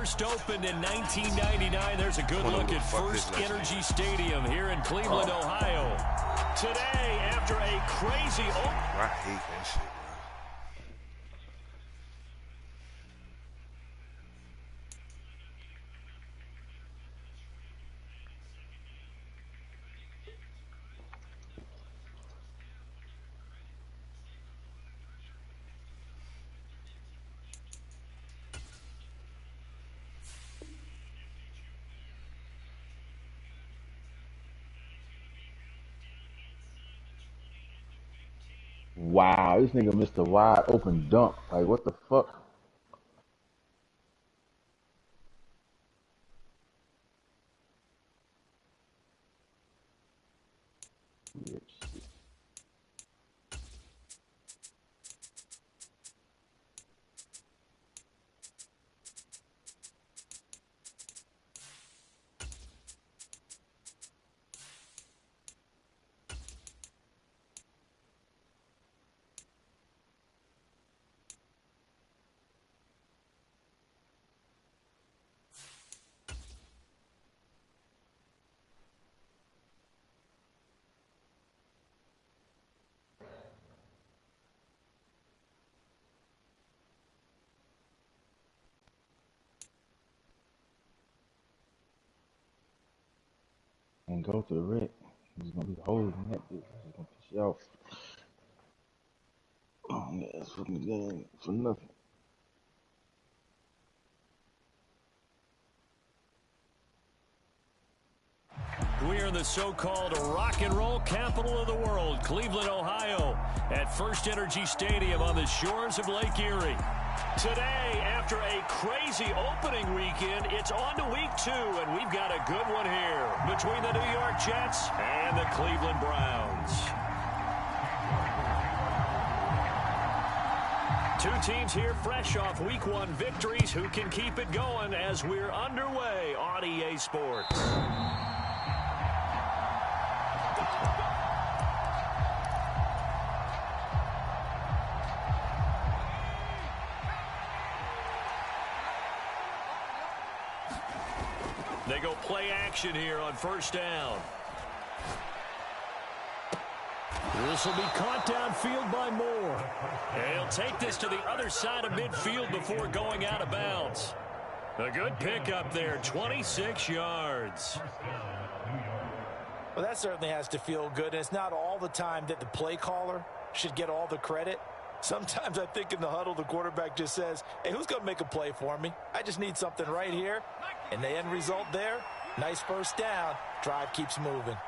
first opened in 1999. There's a good look at First Energy Stadium here in Cleveland, Ohio. Today, after a crazy I hate that shit, bro. Wow, this nigga missed a wide open dunk. Like, what the fuck? And go to the red. He's gonna be holding that bitch. He's gonna piss you off. Oh, yeah, that's fucking game for nothing. We are in the so-called rock and roll capital of the world, Cleveland, Ohio, at First Energy Stadium on the shores of Lake Erie. Today, after a crazy opening weekend, it's on to week 2, and we've got a good one here between the New York Jets and the Cleveland Browns. Two teams here fresh off week 1 victories. Who can keep it going as we're underway on EA Sports? They go play action here on first down. This will be caught downfield by Moore. And he'll take this to the other side of midfield before going out of bounds. A good pickup there, 26 yards. Well, that certainly has to feel good. And it's not all the time that the play caller should get all the credit. Sometimes I think in the huddle, the quarterback just says, hey, who's going to make a play for me? I just need something right here. And the end result there, nice first down. Drive keeps moving.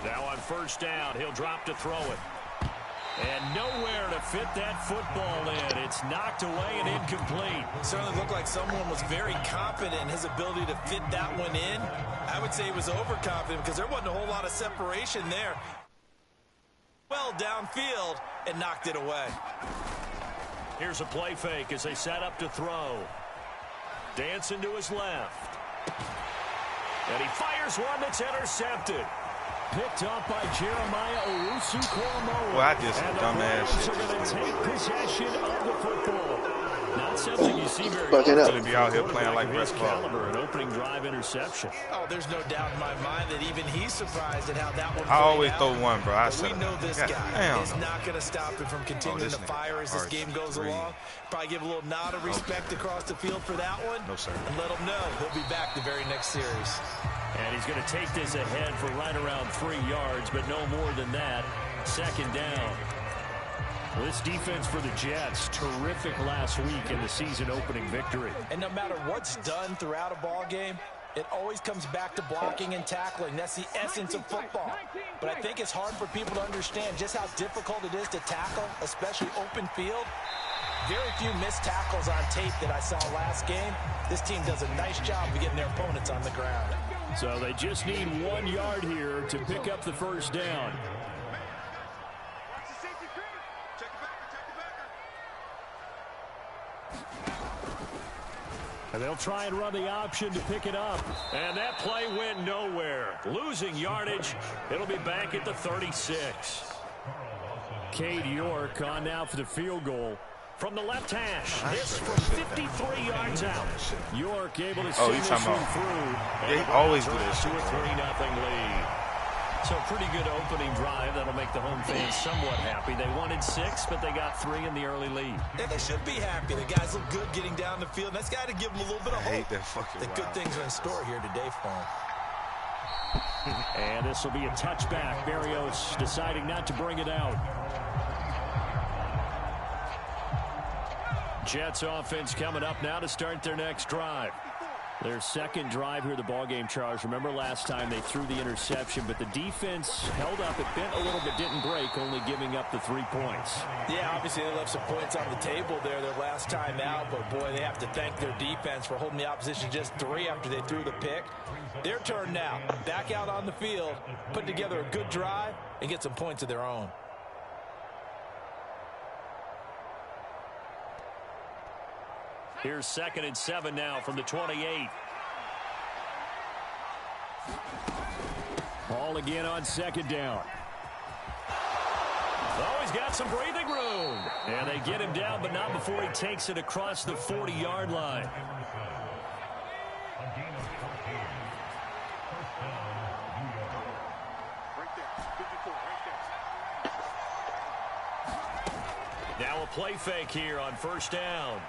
Now on first down, he'll drop to throw it. And nowhere to fit that football in. It's knocked away and incomplete. Certainly looked like someone was very confident in his ability to fit that one in. I would say he was overconfident because there wasn't a whole lot of separation there. Well downfield and knocked it away. Here's a play fake as they set up to throw. Dancing to his left. And he fires one that's intercepted. Picked up by Jeremiah Owusu-Koramoah. Well, I did some and dumbass shit. the Browns are going to take possession of the football. Not something you see very often. often. Be out here playing like his basketball. caliber, an opening drive interception. Oh, there's no doubt in my mind that even he's surprised at how that one. I always throw one, bro. I said we know this guy is damn. not going to stop him from continuing to fire as this game goes along. Probably give a little nod of respect across the field for that one. No, sir. And let him know he'll be back the very next series. And he's going to take this ahead for right around 3 yards, but no more than that. Second down. Well, this defense for the Jets, terrific last week in the season-opening victory. And no matter what's done throughout a ball game, it always comes back to blocking and tackling. That's the essence of football. But I think it's hard for people to understand just how difficult it is to tackle, especially open field. Very few missed tackles on tape that I saw last game. This team does a nice job of getting their opponents on the ground. So they just need 1 yard here to pick up the first down. And they'll try and run the option to pick it up. And that play went nowhere. Losing yardage. It'll be back at the 36. Cade York on now for the field goal. From the left hash, this from 53 yards out. York able to see this one through. They always do this. To a 3-0 lead. So pretty good opening drive. That'll make the home fans somewhat happy. They wanted 6, but they got 3 in the early lead. Yeah, they should be happy. The guys look good getting down the field. That's got to give them a little bit of hope. I hate that fucking The good things are in store here today for them. And this will be a touchback. Berrios deciding not to bring it out. Jets offense coming up now to start their next drive. Their second drive here, the ballgame, Charles. Remember last time they threw the interception, but the defense held up. It bent a little bit, didn't break, only giving up the 3 points. Yeah, obviously they left some points on the table there their last time out, but boy, they have to thank their defense for holding the opposition just 3 after they threw the pick. Their turn now. Back out on the field, put together a good drive, and get some points of their own. Here's 2nd and 7 now from the 28. Ball again on 2nd down. Oh, he's got some breathing room. And they get him down, but not before he takes it across the 40-yard line. Now a play fake here on 1st down.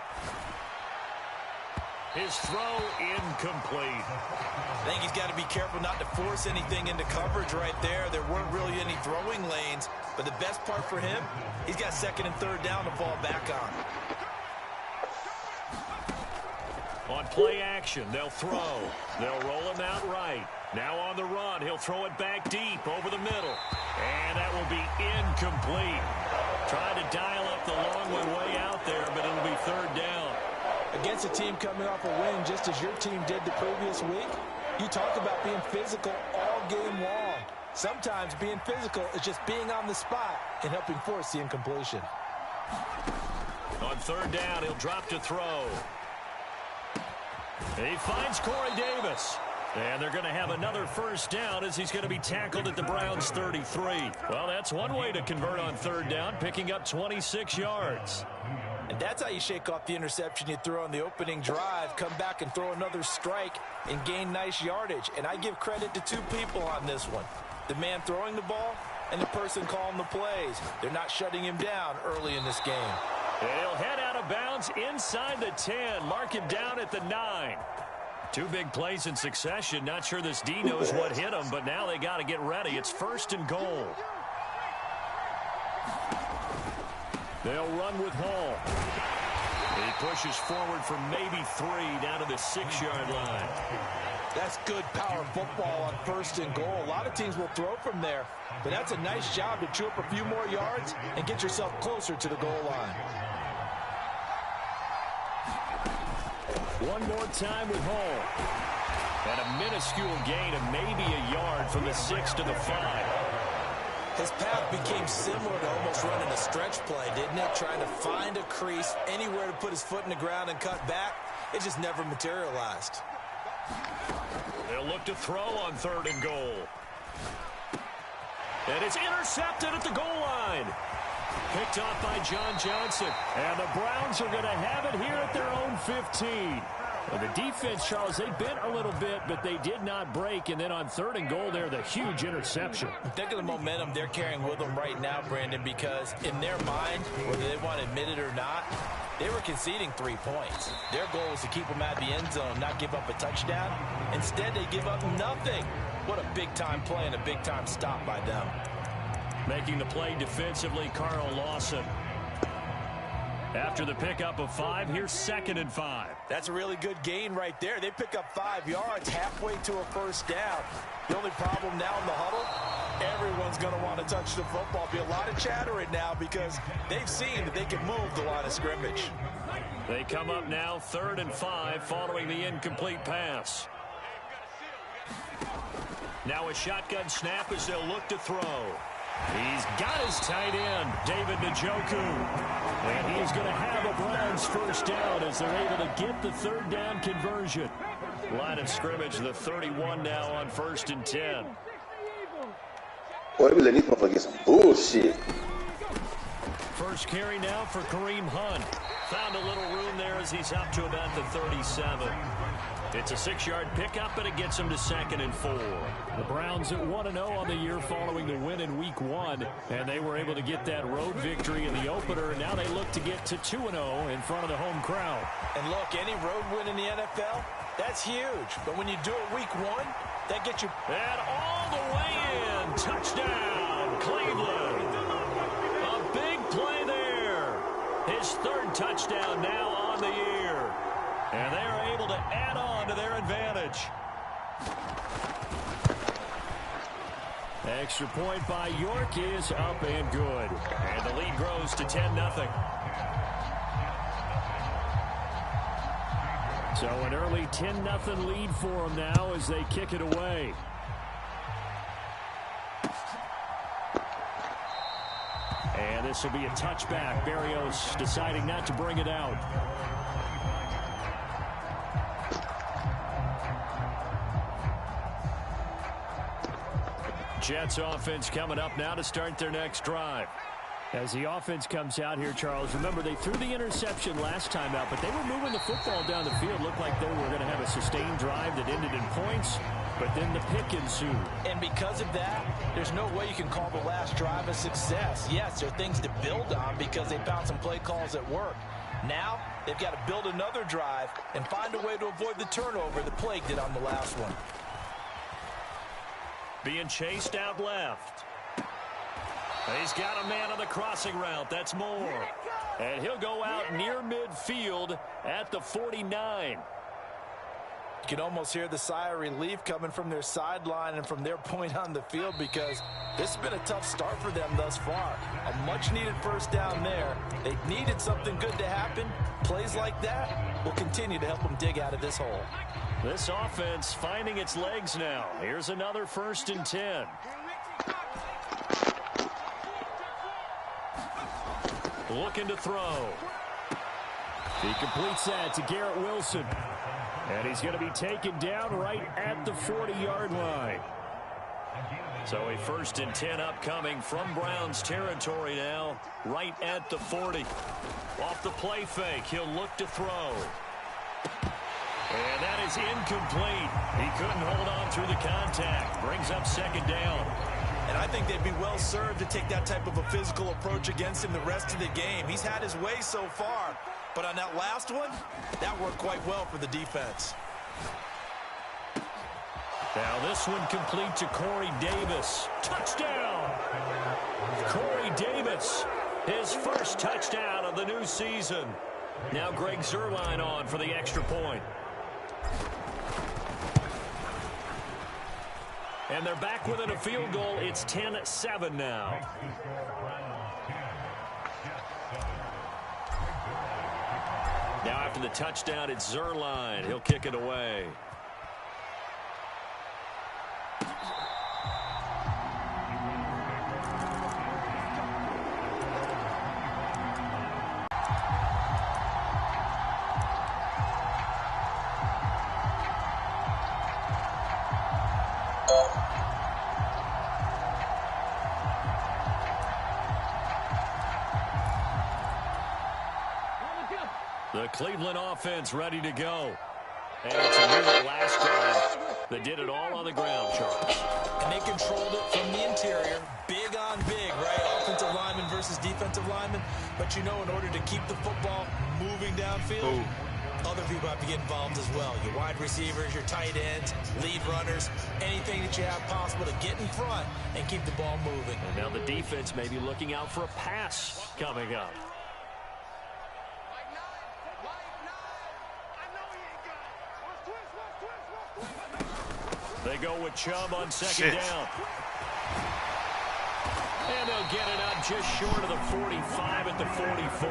His throw incomplete. I think he's got to be careful not to force anything into coverage right there. There weren't really any throwing lanes, but the best part for him, he's got 2nd and 3rd down to fall back on. On play action, they'll throw. They'll roll him out right. Now on the run, he'll throw it back deep over the middle. And that will be incomplete. Trying to dial up the long way out there, but it'll be 3rd down. Against a team coming off a win, just as your team did the previous week, you talk about being physical all game long. Sometimes being physical is just being on the spot and helping force the incompletion. On 3rd down, he'll drop to throw. He finds Corey Davis. And they're going to have another 1st down as he's going to be tackled at the Browns' 33. Well, that's one way to convert on 3rd down, picking up 26 yards. And that's how you shake off the interception you threw on the opening drive, come back and throw another strike and gain nice yardage. And I give credit to 2 people on this one. The man throwing the ball and the person calling the plays. They're not shutting him down early in this game. He'll head out of bounds inside the 10. Mark him down at the 9. 2 big plays in succession. Not sure this D knows what hit him, but now they got to get ready. It's 1st and goal. They'll run with Hall. He pushes forward for maybe 3 down to the 6-yard line. That's good power football on 1st and goal. A lot of teams will throw from there, but that's a nice job to chew up a few more yards and get yourself closer to the goal line. One more time with Hall. And a minuscule gain of maybe a yard from the 6 to the 5. His path became similar to almost running a stretch play, didn't it? Trying to find a crease, anywhere to put his foot in the ground and cut back. It just never materialized. They'll look to throw on 3rd and goal. And it's intercepted at the goal line. Picked off by John Johnson. And the Browns are going to have it here at their own 15. Well, the defense, Charles, they bent a little bit, but they did not break. And then on 3rd and goal there, the huge interception. Think of the momentum they're carrying with them right now, Brandon, because in their mind, whether they want to admit it or not, they were conceding 3 points. Their goal was to keep them at the end zone, not give up a touchdown. Instead, they give up nothing. What a big-time play and a big-time stop by them. Making the play defensively, Carl Lawson. After the pickup of 5, here's 2nd and 5. That's a really good gain right there. They pick up 5 yards halfway to a 1st down. The only problem now in the huddle, everyone's going to want to touch the football. Be a lot of chattering now because they've seen that they can move the line of scrimmage. They come up now 3rd and 5 following the incomplete pass. Now a shotgun snap as they'll look to throw. He's got his tight end, David Njoku. And he's going to have a Browns 1st down as they're able to get the 3rd down conversion. Line of scrimmage, the 31 now on 1st and 10. Boy, we let these motherfuckers get some bullshit. First carry now for Kareem Hunt. Found a little room there as he's up to about the 37. It's a 6-yard pickup, and it gets him to 2nd and 4. The Browns at 1-0 on the year following the win in Week 1, and they were able to get that road victory in the opener, and now they look to get to 2-0 in front of the home crowd. And look, any road win in the NFL, that's huge. But when you do it Week 1, that gets you... And all the way in. Touchdown, Cleveland. A big play there. His 3rd touchdown now on the year. And they are able to add on to their advantage. Extra point by York is up and good. And the lead grows to 10-0. So an early 10-0 lead for them now as they kick it away. And this will be a touchback. Berrios deciding not to bring it out. Jets offense coming up now to start their next drive. As the offense comes out here, Charles, remember they threw the interception last time out, but they were moving the football down the field. Looked like they were going to have a sustained drive that ended in points, but then the pick ensued. And because of that, there's no way you can call the last drive a success. Yes, there are things to build on because they found some play calls that work. Now, they've got to build another drive and find a way to avoid the turnover the plague did on the last one. Being chased out left. He's got a man on the crossing route. That's Moore. And he'll go out near midfield at the 49. You can almost hear the sigh of relief coming from their sideline and from their point on the field because this has been a tough start for them thus far. A much-needed first down there. They needed something good to happen. Plays like that will continue to help them dig out of this hole. This offense finding its legs now. Here's another 1st and 10. Looking to throw. He completes that to Garrett Wilson. And he's going to be taken down right at the 40-yard line. So a 1st and 10 upcoming from Browns territory now, right at the 40. Off the play fake, he'll look to throw. And that is incomplete. He couldn't hold on through the contact. Brings up 2nd down. And I think they'd be well served to take that type of a physical approach against him the rest of the game. He's had his way so far. But on that last one, that worked quite well for the defense. Now this one complete to Corey Davis. Touchdown! Corey Davis, his 1st touchdown of the new season. Now Greg Zuerlein on for the extra point. And they're back within a field goal. It's 10-7 now. Now after the touchdown, it's Zuerlein. He'll kick it away. The Cleveland offense ready to go. And it's a unit last drive that did it all on the ground, Charles. And they controlled it from the interior. Big on big, right? Offensive lineman versus defensive lineman. But you know, in order to keep the football moving downfield, other people have to get involved as well. Your wide receivers, your tight ends, lead runners, anything that you have possible to get in front and keep the ball moving. And now the defense may be looking out for a pass coming up. They go with Chubb on 2nd down. And they'll get it up just short of the 45 at the 44.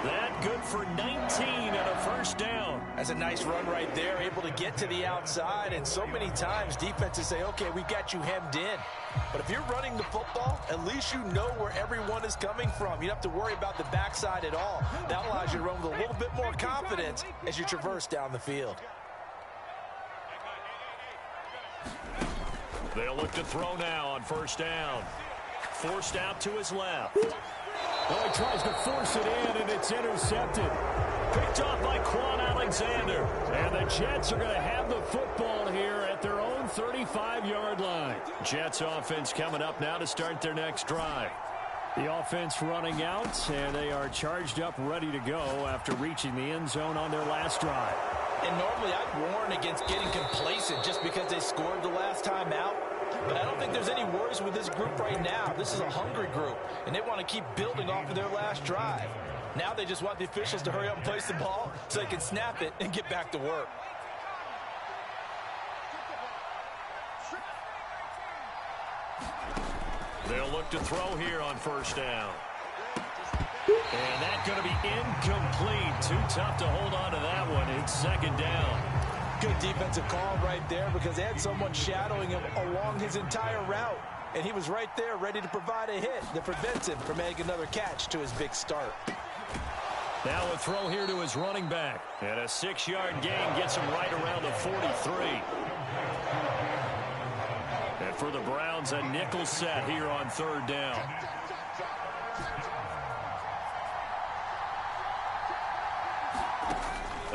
That good for 19 and a 1st down. That's a nice run right there, able to get to the outside. And so many times defenses say, okay, we've got you hemmed in. But if you're running the football, at least you know where everyone is coming from. You don't have to worry about the backside at all. That allows you to run with a little bit more confidence as you traverse down the field. They'll look to throw now on 1st down. forced out to his left. Well, he tries to force it in, and it's intercepted. Picked off by Quan Alexander. And the Jets are going to have the football here at their own 35-yard line. Jets offense coming up now to start their next drive. The offense running out, and they are charged up, ready to go after reaching the end zone on their last drive. And normally I'd warn against getting complacent just because they scored the last time out. But I don't think there's any worries with this group right now. This is a hungry group, and they want to keep building off of their last drive. Now they just want the officials to hurry up and place the ball so they can snap it and get back to work. They'll look to throw here on first down. And that's going to be incomplete. Too tough to hold on to that one. It's second down. Good defensive call right there because they had someone shadowing him along his entire route. And he was right there ready to provide a hit that prevents him from making another catch to his big start. Now a throw here to his running back. And a 6-yard gain gets him right around the 43. And for the Browns, a nickel set here on third down.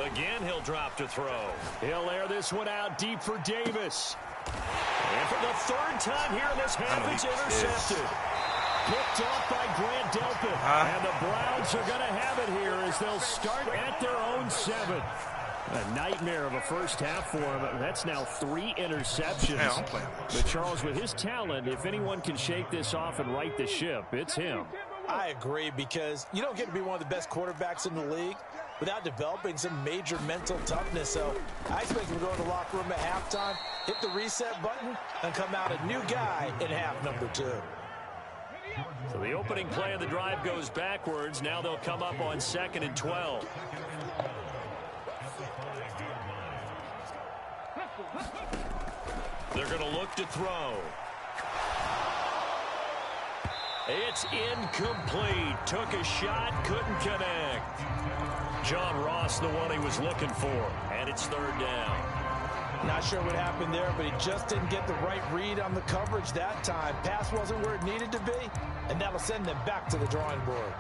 Again, he'll drop to throw. He'll air this one out deep for Davis. And for the third time here in this half, it's intercepted. Picked off by Grant Delpit. And the Browns are going to have it here as they'll start at their own 7. A nightmare of a first half for him. That's now 3 interceptions. But Charles, with his talent, if anyone can shake this off and right the ship, it's him. I agree, because you don't get to be one of the best quarterbacks in the league without developing some major mental toughness. So I expect him to go to the locker room at halftime, hit the reset button, and come out a new guy in half number 2. So the opening play of the drive goes backwards. Now they'll come up on 2nd and 12. They're going to look to throw. It's incomplete. Took a shot, couldn't connect. John Ross, the one he was looking for. And it's third down. Not sure what happened there, but he just didn't get the right read on the coverage that time. Pass wasn't where it needed to be, and that'll send them back to the drawing board.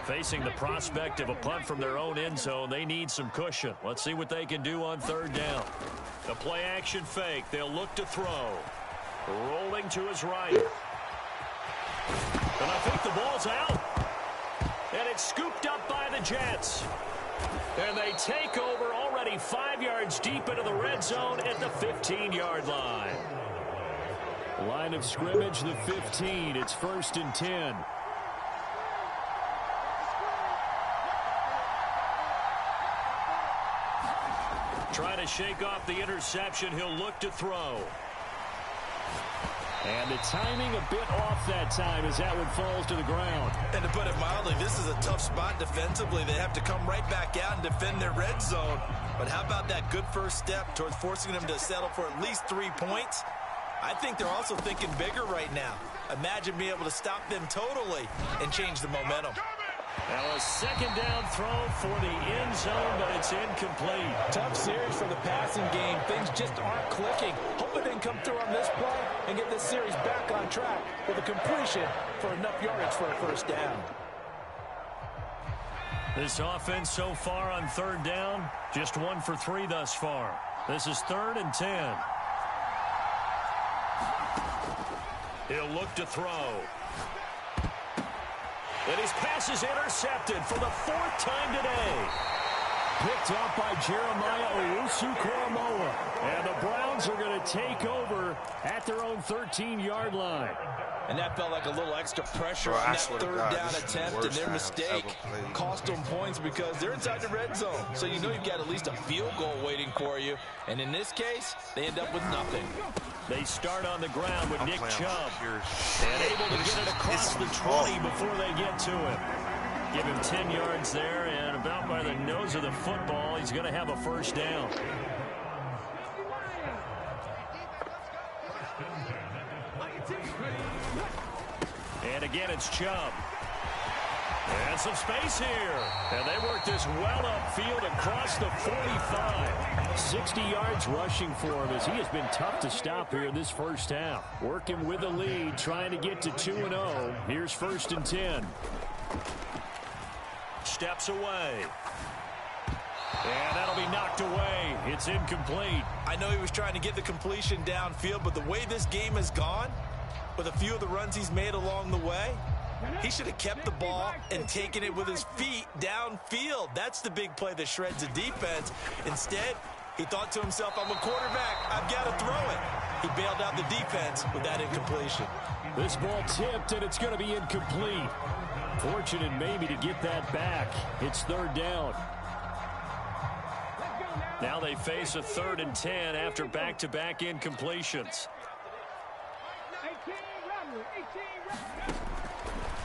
Facing the prospect of a punt from their own end zone, they need some cushion. Let's see what they can do on third down. The play action fake. They'll look to throw. Rolling to his right. And I think the ball's out. And it's scooped up by the Jets. And they take over already 5 yards deep into the red zone at the 15-yard line. Line of scrimmage, the 15. It's 1st and 10. Trying to shake off the interception. He'll look to throw. And the timing a bit off that time as that one falls to the ground. And to put it mildly, this is a tough spot defensively. They have to come right back out and defend their red zone. But how about that good first step towards forcing them to settle for at least 3 points? I think they're also thinking bigger right now. Imagine being able to stop them totally and change the momentum. Now a second down throw for the end zone, but it's incomplete. Tough series for the passing game. Things just aren't clicking. Hoping they can come through on this play and get this series back on track with a completion for enough yardage for a first down. This offense so far on third down, just 1 for 3 thus far. This is 3rd and 10. He'll look to throw. And his pass is intercepted for the 4th time today. Picked up by Jeremiah Owusu-Koramoah. And the Browns are going to take over at their own 13-yard line. And that felt like a little extra pressure on that third down attempt, and their mistake cost them points because they're inside the red zone. So you know you've got at least a field goal waiting for you. And in this case, they end up with nothing. They start on the ground with Nick Chubb. And able to get it across the 20 before they get to him. Give him 10 yards there, and about by the nose of the football, he's going to have a first down. And again, it's Chubb. And some space here. And they work this well upfield across the 45. 60 yards rushing for him as he has been tough to stop here in this first half. Working with the lead, trying to get to 2-0. Here's 1st and 10. Steps away. And that'll be knocked away. It's incomplete. I know he was trying to get the completion downfield, but the way this game has gone, with a few of the runs he's made along the way, he should have kept the ball and taken it with his feet downfield. That's the big play that shreds the defense. Instead, he thought to himself, I'm a quarterback. I've got to throw it. He bailed out the defense with that incompletion. This ball tipped, and it's going to be incomplete. Fortunate maybe to get that back. It's 3rd down. Now they face a 3rd and 10 after back-to-back incompletions.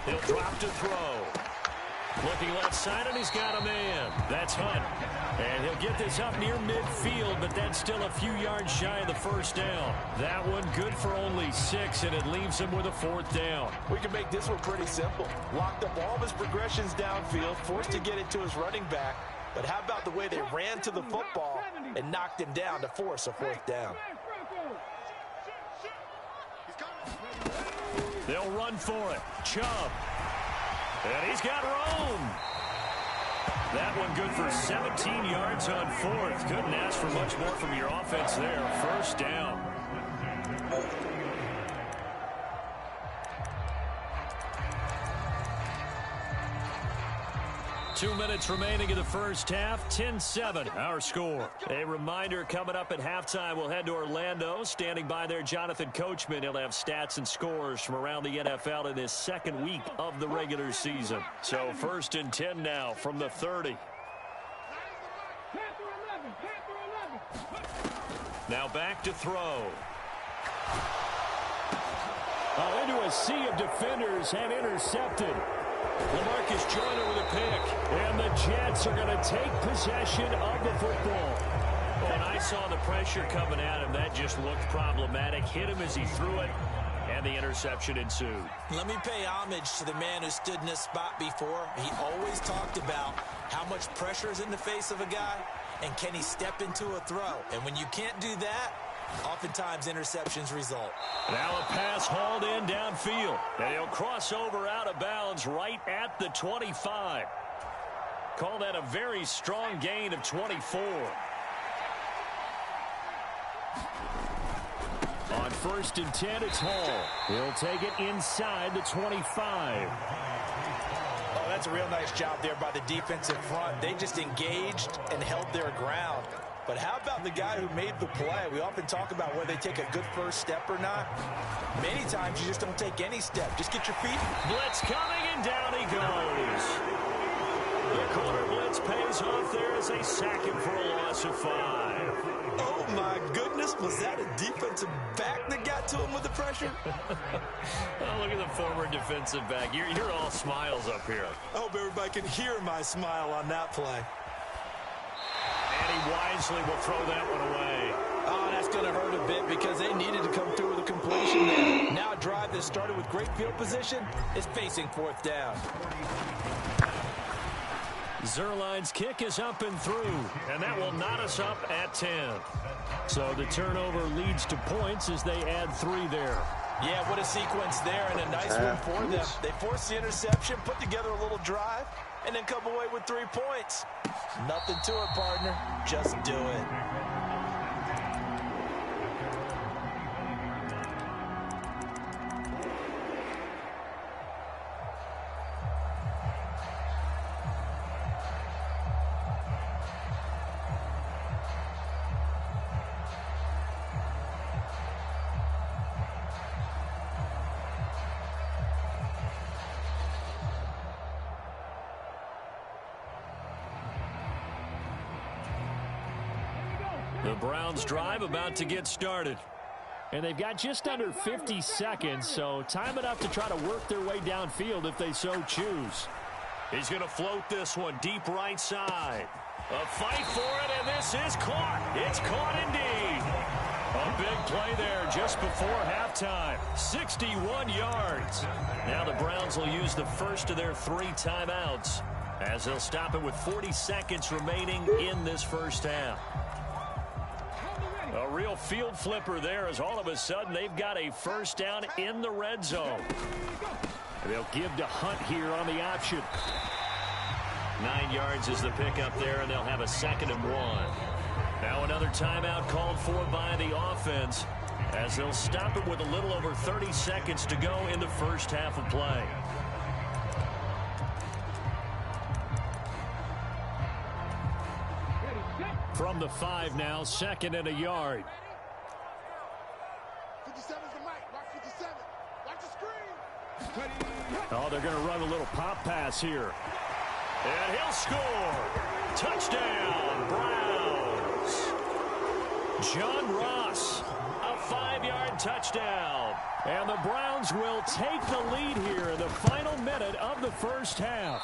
He'll drop to throw. Looking left side, and he's got a man. That's Hunt. And he'll get this up near midfield, but that's still a few yards shy of the 1st down. That one good for only 6, and it leaves him with a 4th down. We can make this one pretty simple. Locked up all of his progressions downfield, forced to get it to his running back. But how about the way they ran to the football and knocked him down to force a 4th down? They'll run for it. Chubb. And he's got room. That one good for 17 yards on 4th. Couldn't ask for much more from your offense there. 1st down. 2 minutes remaining in the first half. 10-7, our score. A reminder, coming up at halftime, we'll head to Orlando. Standing by there, Jonathan Coachman. He'll have stats and scores from around the NFL in this 2nd week of the regular season. So 1st and 10 now from the 30. Now back to throw. Into a sea of defenders and intercepted. LaMarcus Joyner with a pick. And the Jets are going to take possession of the football. When I saw the pressure coming at him, that just looked problematic. Hit him as he threw it, and the interception ensued. Let me pay homage to the man who stood in this spot before. He always talked about how much pressure is in the face of a guy, and can he step into a throw. And when you can't do that, oftentimes interceptions result. Now a pass hauled in downfield. And he'll cross over out of bounds right at the 25. Call that a very strong gain of 24. On 1st and 10, it's Hall. He'll take it inside the 25. Oh, that's a real nice job there by the defensive front. They just engaged and held their ground. But how about the guy who made the play? We often talk about whether they take a good first step or not. Many times you just don't take any step. Just get your feet. Blitz coming, and down he goes. The corner blitz pays off there as they sack him for a loss of 5. Oh, my goodness. Was that a defensive back that got to him with the pressure? Oh, look at the former defensive back. You're all smiles up here. I hope everybody can hear my smile on that play. And he wisely will throw that one away. Oh, that's going to hurt a bit because they needed to come through with a completion there. Now a drive that started with great field position is facing 4th down. Zerline's kick is up and through, and that will knot us up at 10. So the turnover leads to points as they add 3 there. Yeah, what a sequence there, and a nice one for them. They forced the interception, put together a little drive, and then come away with 3 points. Nothing to it, partner. Just do it. The Browns drive about to get started. And they've got just under 50 seconds, so time enough to try to work their way downfield if they so choose. He's going to float this one deep right side. A fight for it, and this is caught. It's caught indeed. A big play there just before halftime. 61 yards. Now the Browns will use the first of their 3 timeouts as they'll stop it with 40 seconds remaining in this first half. A real field flipper there as all of a sudden they've got a first down in the red zone. They'll give to Hunt here on the option. 9 yards is the pickup there, and they'll have a 2nd and 1. Now another timeout called for by the offense as they'll stop it with a little over 30 seconds to go in the first half of play. From the 5 now, 2nd and a yard. 57's the mic. Watch 57. Watch the screen. Oh, they're going to run a little pop pass here. And he'll score. Touchdown, Browns. John Ross, a 5-yard touchdown. And the Browns will take the lead here in the final minute of the first half.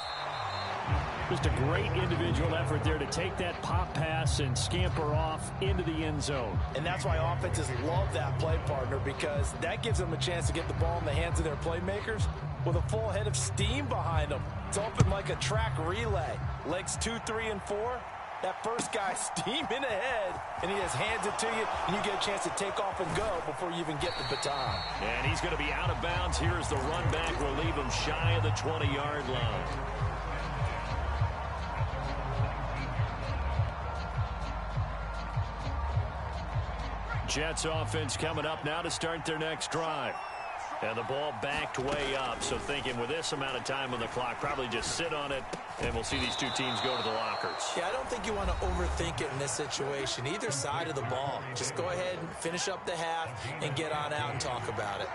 Just a great individual effort there to take that pop pass and scamper off into the end zone. And that's why offenses love that play, partner, because that gives them a chance to get the ball in the hands of their playmakers with a full head of steam behind them. It's open like a track relay. Legs 2, 3, and 4. That first guy steaming ahead, and he just hands it to you, and you get a chance to take off and go before you even get the baton. And he's going to be out of bounds here as the run back will leave him shy of the 20-yard line. Jets offense coming up now to start their next drive. And the ball backed way up, so thinking with this amount of time on the clock, probably just sit on it, and we'll see these two teams go to the lockers. Yeah, I don't think you want to overthink it in this situation. Either side of the ball. Just go ahead and finish up the half and get on out and talk about it.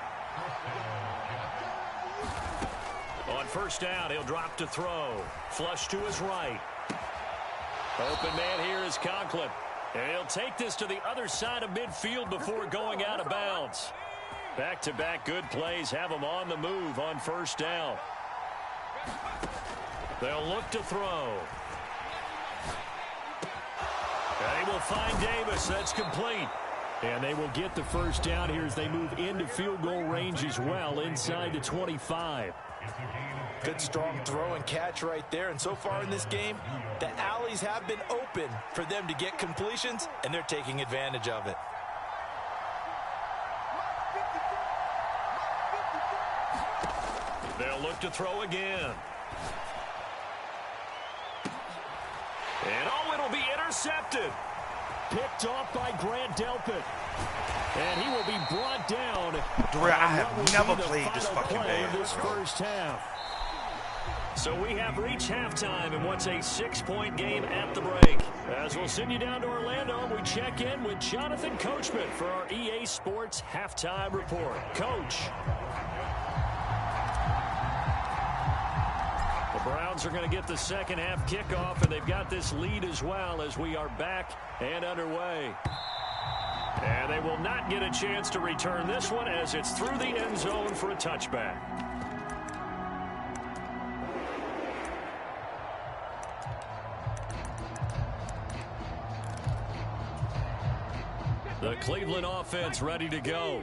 On first down, he'll drop to throw. Flush to his right. Open man here is Conklin. And he'll take this to the other side of midfield before going out of bounds. Back-to-back good plays have them on the move on first down. They'll look to throw. They will find Davis. That's complete. And they will get the first down here as they move into field goal range as well inside the 25. Good strong throw and catch right there. And so far in this game, the alleys have been open for them to get completions, and they're taking advantage of it. They'll look to throw again. And oh, it'll be intercepted. Picked off by Grant Delpit. And he will be brought down. Dre, I have never played this fucking game. This first half. So we have reached halftime in what's a 6-point game at the break. As we'll send you down to Orlando, we check in with Jonathan Coachman for our EA Sports Halftime Report. Coach. The Browns are going to get the second half kickoff, and they've got this lead as well as we are back and underway. And they will not get a chance to return this one as it's through the end zone for a touchback. The Cleveland offense ready to go.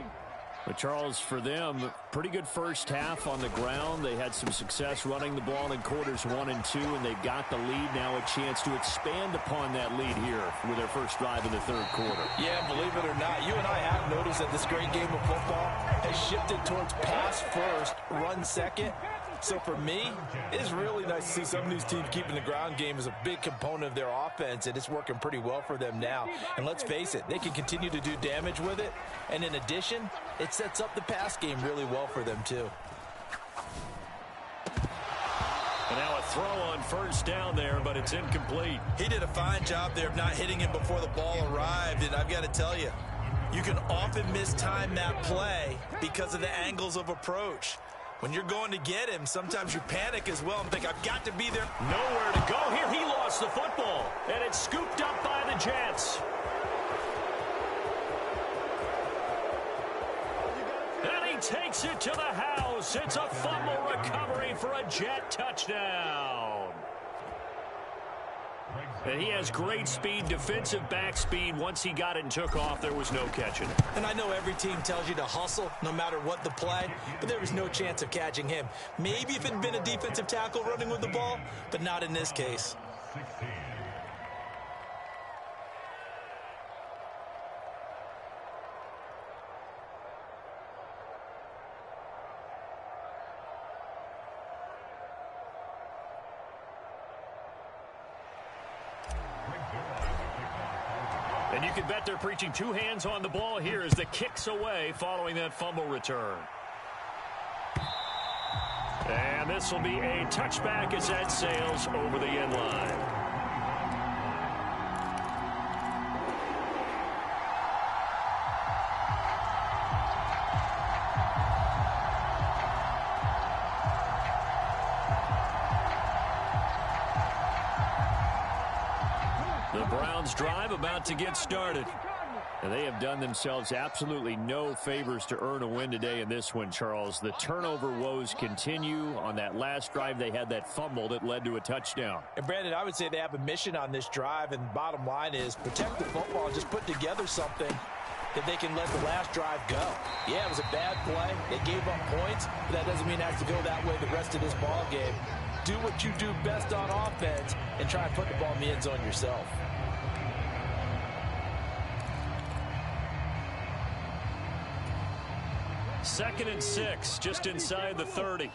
But Charles, for them, pretty good first half on the ground. They had some success running the ball in quarters 1 and 2, and they've got the lead now, a chance to expand upon that lead here with their first drive in the third quarter. Yeah, believe it or not, you and I have noticed that this great game of football has shifted towards pass first, run second. So for me, it's really nice to see some of these teams keeping the ground game as a big component of their offense, and it's working pretty well for them now. And let's face it, they can continue to do damage with it. And in addition, it sets up the pass game really well for them too. And now a throw on first down there, but it's incomplete. He did a fine job there of not hitting him before the ball arrived, and I've got to tell you, you can often mistime that play because of the angles of approach. When you're going to get him, sometimes you panic as well and think, I've got to be there. Nowhere to go here. He lost the football, and it's scooped up by the Jets. And he takes it to the house. It's a fumble recovery for a Jet touchdown. And he has great speed, defensive back speed. Once he got it and took off, there was no catching it. And I know every team tells you to hustle no matter what the play, but there was no chance of catching him. Maybe if it had been a defensive tackle running with the ball, but not in this case. And you can bet they're preaching two hands on the ball here as the kick's away following that fumble return. And this will be a touchback as that sails over the end line. The Browns drive about to get started. And they have done themselves absolutely no favors to earn a win today in this one, Charles. The turnover woes continue. On that last drive, they had that fumble that led to a touchdown. And, Brandon, I would say they have a mission on this drive, and bottom line is protect the football and just put together something that they can let the last drive go. Yeah, it was a bad play. They gave up points, but that doesn't mean it has to go that way the rest of this ball game. Do what you do best on offense and try and put the ball in the end zone yourself. Second and 6, just inside the 30.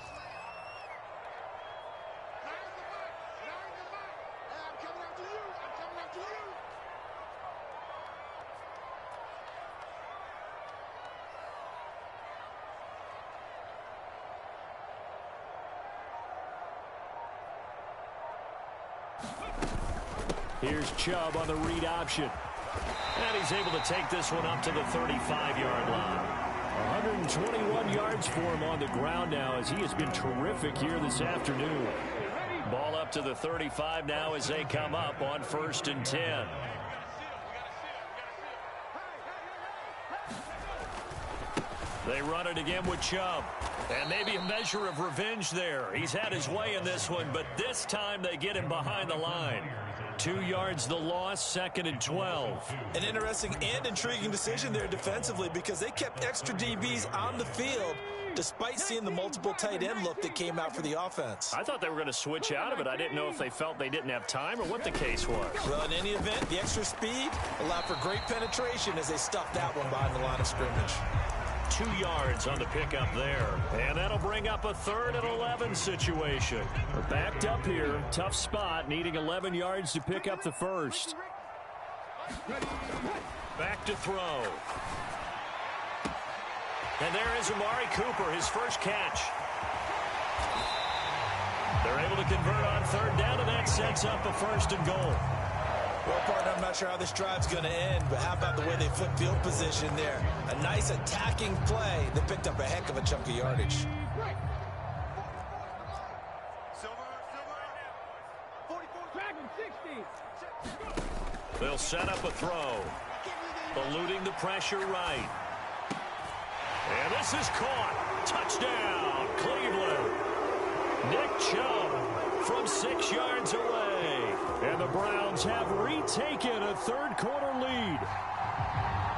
Here's Chubb on the read option. And he's able to take this one up to the 35-yard line. 121 yards for him on the ground now as he has been terrific here this afternoon. Ball up to the 35 now as they come up on 1st and 10. They run it again with Chubb. And maybe a measure of revenge there. He's had his way in this one, but this time they get him behind the line. 2 yards the loss, 2nd and 12. An interesting and intriguing decision there defensively because they kept extra DBs on the field despite seeing the multiple tight end look that came out for the offense. I thought they were going to switch out of it. I didn't know if they felt they didn't have time or what the case was. Well, in any event, the extra speed allowed for great penetration as they stuffed that one behind the line of scrimmage. 2 yards on the pickup there. And that'll bring up a 3rd and 11 situation. We're backed up here. Tough spot, needing 11 yards to pick up the first. Back to throw. And there is Amari Cooper, his first catch. They're able to convert on 3rd down, and that sets up a 1st and goal. Well, partner, I'm not sure how this drive's going to end, but how about the way they flip field position there? A nice attacking play that picked up a heck of a chunk of yardage. They'll set up a throw. Eluding the pressure right. And this is caught. Touchdown, Cleveland. Nick Chubb from 6 yards away. And the Browns have retaken a 3rd quarter lead.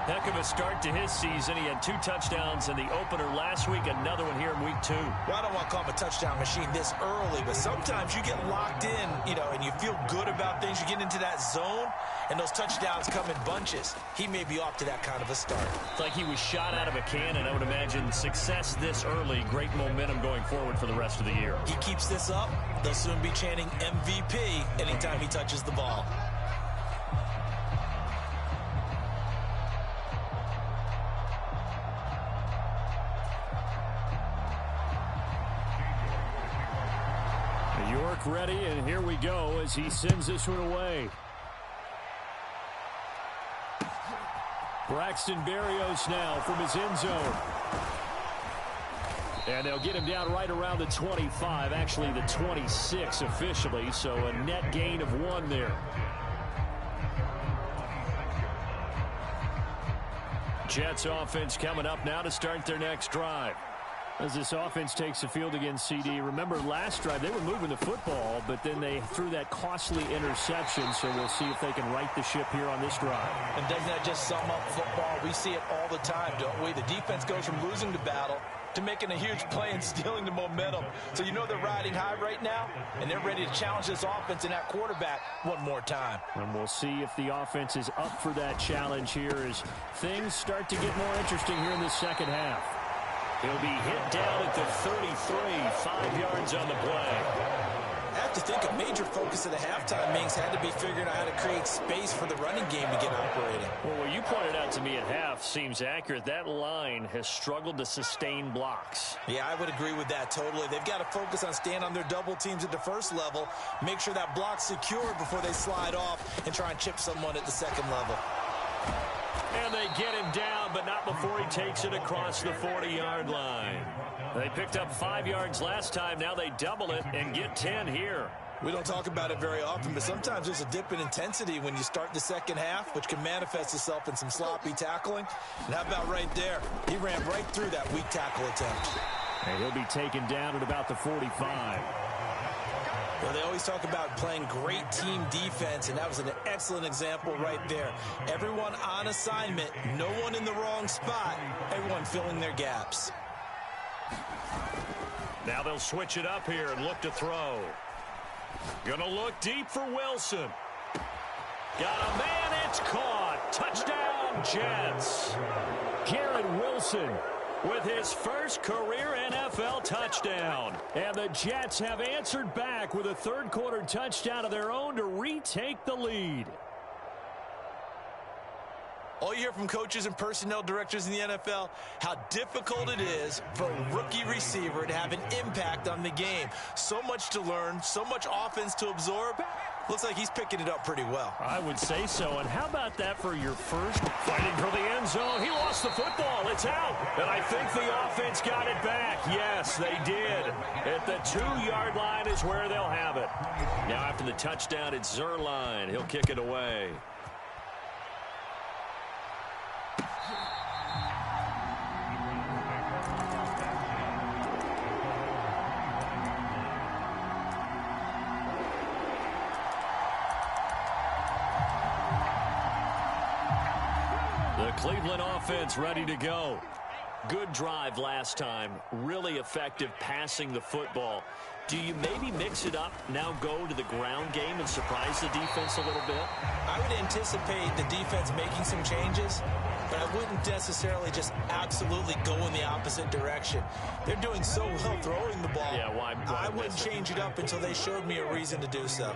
Heck of a start to his season. He had 2 touchdowns in the opener last week, another one here in week 2. Well, I don't want to call him a touchdown machine this early, but sometimes you get locked in, and you feel good about things. You get into that zone, and those touchdowns come in bunches. He may be off to that kind of a start. It's like he was shot out of a cannon. I would imagine success this early, great momentum going forward for the rest of the year. He keeps this up, they'll soon be chanting MVP anytime he touches the ball. York ready, and here we go as he sends this one away. Braxton Berrios now from his end zone. And they'll get him down right around the 25, actually the 26 officially, so a net gain of 1 there. Jets offense coming up now to start their next drive. As this offense takes the field against CD, remember last drive they were moving the football, but then they threw that costly interception, so we'll see if they can right the ship here on this drive. And doesn't that just sum up football? We see it all the time, don't we? The defense goes from losing the battle to making a huge play and stealing the momentum. So you know they're riding high right now, and they're ready to challenge this offense and that quarterback one more time. And we'll see if the offense is up for that challenge here as things start to get more interesting here in the second half. He'll be hit down at the 33, 5 yards on the play. I have to think a major focus of the halftime meetings had to be figuring out how to create space for the running game to get operating. Well, what you pointed out to me at half seems accurate. That line has struggled to sustain blocks. Yeah, I would agree with that totally. They've got to focus on staying on their double teams at the first level, make sure that block's secure before they slide off and try and chip someone at the second level. And they get him down, but not before he takes it across the 40-yard line. They picked up 5 yards last time. Now they double it and get 10 here. We don't talk about it very often, but sometimes there's a dip in intensity when you start the second half, which can manifest itself in some sloppy tackling. And how about right there? He ran right through that weak tackle attempt. And he'll be taken down at about the 45. Well, they always talk about playing great team defense, and that was an excellent example right there. Everyone on assignment, no one in the wrong spot, everyone filling their gaps. Now they'll switch it up here and look to throw. Gonna look deep for Wilson. Got a man, it's caught. Touchdown, Jets. Garrett Wilson with his first career NFL touchdown. And the Jets have answered back with a third-quarter touchdown of their own to retake the lead. All you hear from coaches and personnel directors in the NFL, how difficult it is for a rookie receiver to have an impact on the game. So much to learn, so much offense to absorb. Looks like he's picking it up pretty well. I would say so. And how about that for your first fighting for the end zone? He lost the football. It's out. And I think the offense got it back. Yes, they did. At the 2-yard line is where they'll have it. Now after the touchdown, it's Zerline. He'll kick it away. Cleveland offense ready to go. Good drive last time. Really effective passing the football. Do you maybe mix it up, now go to the ground game and surprise the defense a little bit? I would anticipate the defense making some changes, but I wouldn't necessarily just absolutely go in the opposite direction. They're doing so well throwing the ball. Yeah, why I wouldn't change it up until they showed me a reason to do so.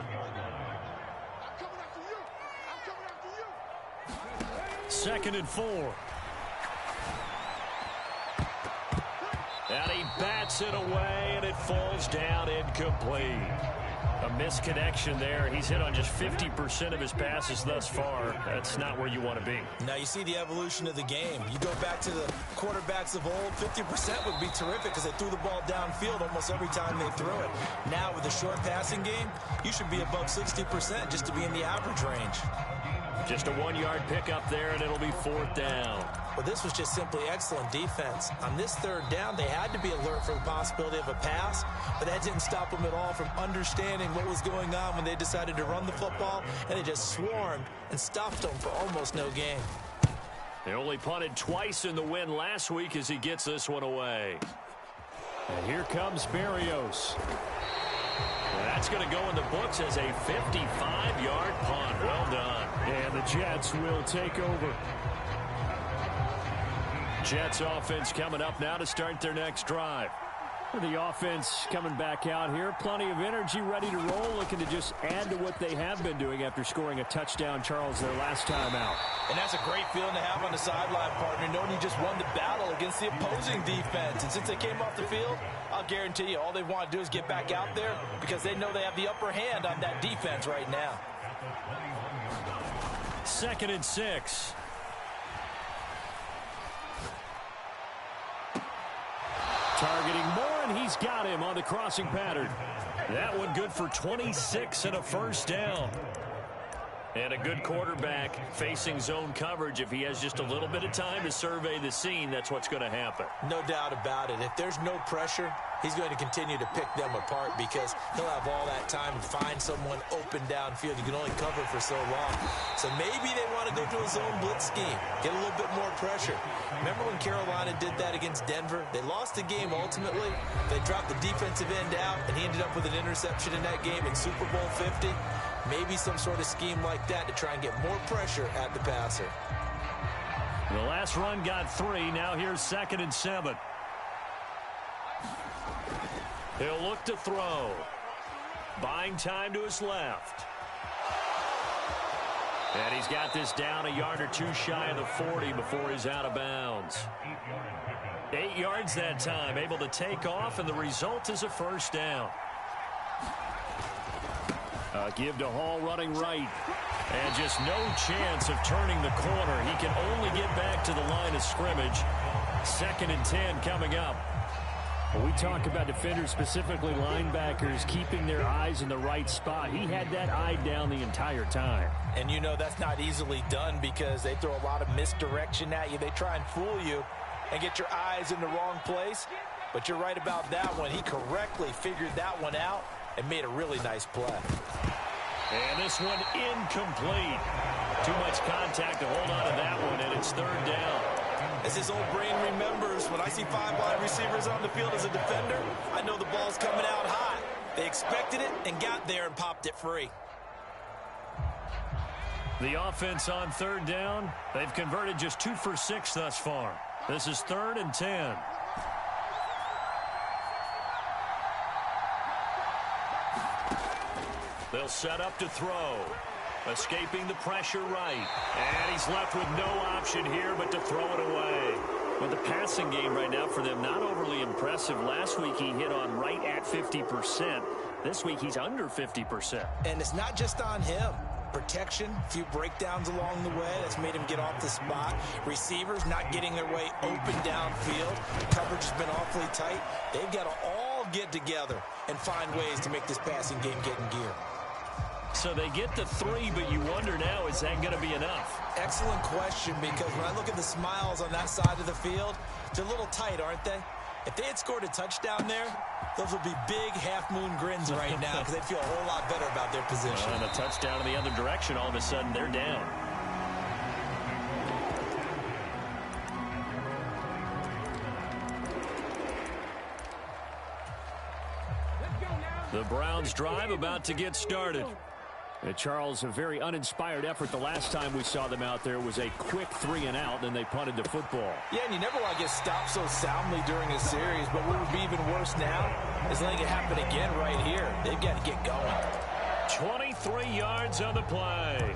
Second and 4. And he bats it away, and it falls down incomplete. A misconnection there. He's hit on just 50% of his passes thus far. That's not where you want to be. Now you see the evolution of the game. You go back to the quarterbacks of old, 50% would be terrific because they threw the ball downfield almost every time they threw it. Now with the short passing game, you should be above 60% just to be in the average range. Just a 1-yard pickup there, and it'll be 4th down. Well, this was just simply excellent defense. On this 3rd down, they had to be alert for the possibility of a pass, but that didn't stop them at all from understanding what was going on when they decided to run the football, and they just swarmed and stuffed them for almost no gain. They only punted twice in the win last week as he gets this one away. And here comes Berrios. That's going to go in the books as a 55-yard punt. Well done. And the Jets will take over. Jets offense coming up now to start their next drive. The offense coming back out here. Plenty of energy, ready to roll, looking to just add to what they have been doing after scoring a touchdown, Charles, their last time out. And that's a great feeling to have on the sideline, partner, knowing you just won the battle against the opposing defense. And since they came off the field, I'll guarantee you all they want to do is get back out there because they know they have the upper hand on that defense right now. 2nd and 6. Targeting Moore, and he's got him on the crossing pattern. That one good for 26 and a 1st down. And a good quarterback facing zone coverage, if he has just a little bit of time to survey the scene, that's what's going to happen. No doubt about it. If there's no pressure, he's going to continue to pick them apart because he'll have all that time to find someone open downfield. You can only cover for so long. So maybe they want to go to a zone blitz scheme, get a little bit more pressure. Remember when Carolina did that against Denver? They lost the game ultimately. They dropped the defensive end out, and he ended up with an interception in that game in Super Bowl 50. Maybe some sort of scheme like that to try and get more pressure at the passer. The last run got 3. Now here's 2nd and 7. He'll look to throw. Buying time to his left. And he's got this down a yard or two shy of the 40 before he's out of bounds. 8 yards that time, able to take off, and the result is a first down. Give to Hall running right. And just no chance of turning the corner. He can only get back to the line of scrimmage. 2nd and 10 coming up. When we talk about defenders, specifically linebackers, keeping their eyes in the right spot, he had that eye down the entire time. And you know that's not easily done because they throw a lot of misdirection at you. They try and fool you and get your eyes in the wrong place. But you're right about that one. He correctly figured that one out and made a really nice play. And this one incomplete. Too much contact to hold on to that one, and it's 3rd down. As his old brain remembers, when I see 5 wide receivers on the field as a defender, I know the ball's coming out high. They expected it and got there and popped it free. The offense on 3rd down, they've converted just 2 for 6 thus far. This is 3rd and 10. They'll set up to throw. Escaping the pressure right. And he's left with no option here but to throw it away. Well, the passing game right now for them, not overly impressive. Last week he hit on right at 50%. This week he's under 50%. And it's not just on him. Protection, a few breakdowns along the way. That's made him get off the spot. Receivers not getting their way open downfield. Coverage has been awfully tight. They've got to all get together and find ways to make this passing game get in gear. So they get to 3, but you wonder now, is that going to be enough? Excellent question, because when I look at the smiles on that side of the field, they're a little tight, aren't they? If they had scored a touchdown there, those would be big half-moon grins right now because they'd feel a whole lot better about their position. And a touchdown in the other direction, all of a sudden they're down. The Browns drive about to get started. And Charles, a very uninspired effort. The last time we saw them out there was a quick 3 and out, then they punted the football. Yeah, and you never want to get stopped so soundly during a series, but what would be even worse now is letting it happen again right here. They've got to get going. 23 yards on the play.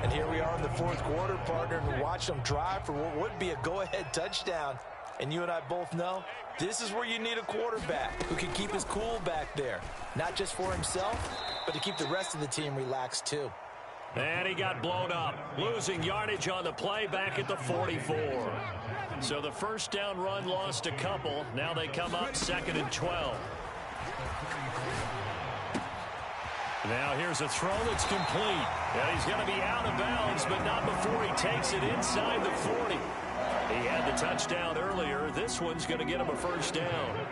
And here we are in the 4th quarter, partner, and watch them drive for what would be a go-ahead touchdown. And you and I both know this is where you need a quarterback who can keep his cool back there. Not just for himself, but to keep the rest of the team relaxed too. And he got blown up. Losing yardage on the play back at the 44. So the first down run lost a couple. Now they come up 2nd and 12. Now here's a throw that's complete. And he's going to be out of bounds, but not before he takes it inside the 40. He had the touchdown earlier. This one's going to get him a first down.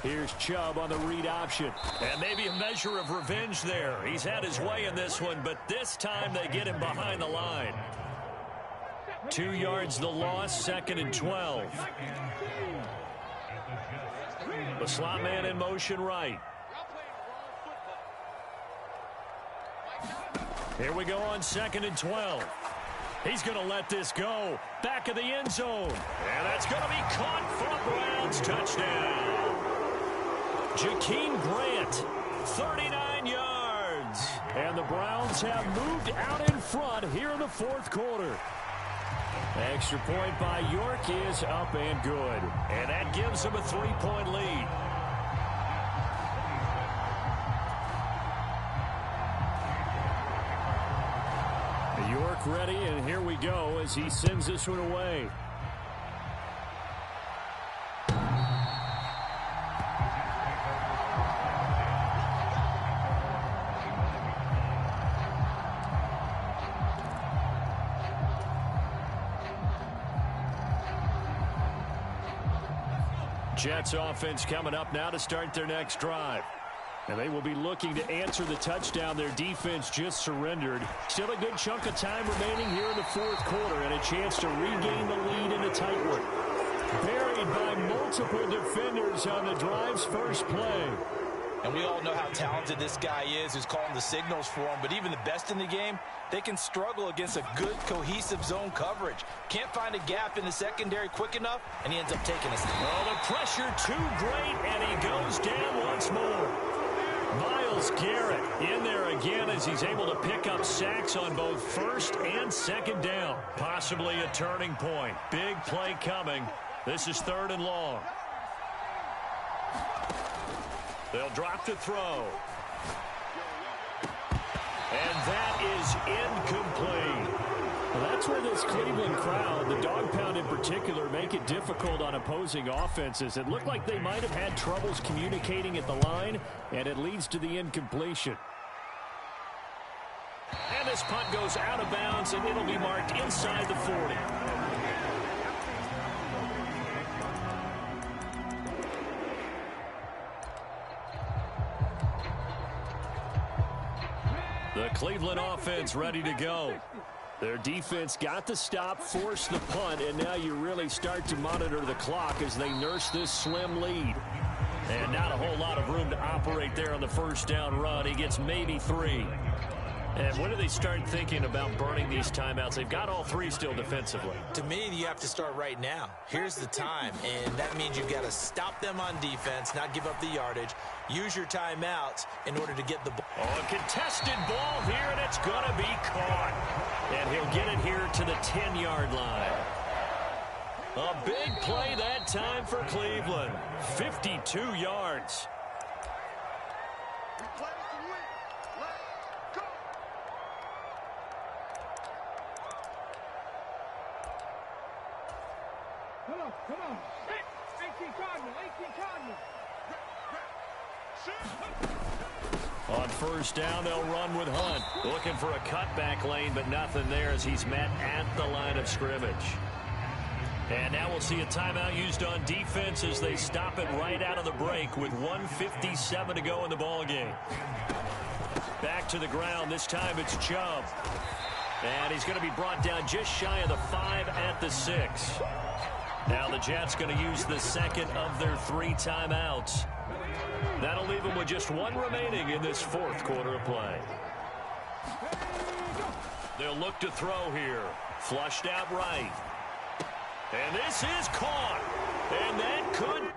Here's Chubb on the read option. And maybe a measure of revenge there. He's had his way in this one, but this time they get him behind the line. 2 yards the loss, 2nd and 12. The slot man in motion right. Here we go on 2nd and 12. He's going to let this go. Back of the end zone. And that's going to be caught for a Browns touchdown. Jakeem Grant, 39 yards. And the Browns have moved out in front here in the 4th quarter. Extra point by York is up and good. And that gives them a 3-point lead. York ready, and here we go as he sends this one away. Jets offense coming up now to start their next drive. And they will be looking to answer the touchdown their defense just surrendered. Still a good chunk of time remaining here in the fourth quarter and a chance to regain the lead in a tight one. Buried by multiple defenders on the drive's first play. And we all know how talented this guy is who's calling the signals for him. But even the best in the game, they can struggle against a good, cohesive zone coverage. Can't find a gap in the secondary quick enough, and he ends up taking us. Oh, the pressure too great, and he goes down once more. Myles Garrett in there again as he's able to pick up sacks on both first and second down. Possibly a turning point. Big play coming. This is 3rd and long. They'll drop to throw. And that is incomplete. Well, that's where this Cleveland crowd, the dog pound in particular, make it difficult on opposing offenses. It looked like they might have had troubles communicating at the line, and it leads to the incompletion. And this punt goes out of bounds, and it'll be marked inside the 40. The Cleveland offense ready to go. Their defense got the stop, forced the punt, and now you really start to monitor the clock as they nurse this slim lead. And not a whole lot of room to operate there on the first down run. He gets maybe 3. And when do they start thinking about burning these timeouts? They've got all 3 still defensively. To me, you have to start right now. Here's the time, and that means you've got to stop them on defense, not give up the yardage. Use your timeouts in order to get the ball. Oh, a contested ball here, and it's going to be caught. And he'll get it here to the 10-yard line. A big play that time for Cleveland. 52 yards. Come on. 18 Cardinal. On first down, they'll run with Hunt. Looking for a cutback lane, but nothing there as he's met at the line of scrimmage. And now we'll see a timeout used on defense as they stop it right out of the break with 1:57 to go in the ballgame. Back to the ground. This time it's Chubb. And he's going to be brought down just shy of the 5 at the 6. Now the Jets going to use the second of their 3 timeouts. That'll leave them with just 1 remaining in this fourth quarter of play. They'll look to throw here. Flushed out right. And this is caught. And that could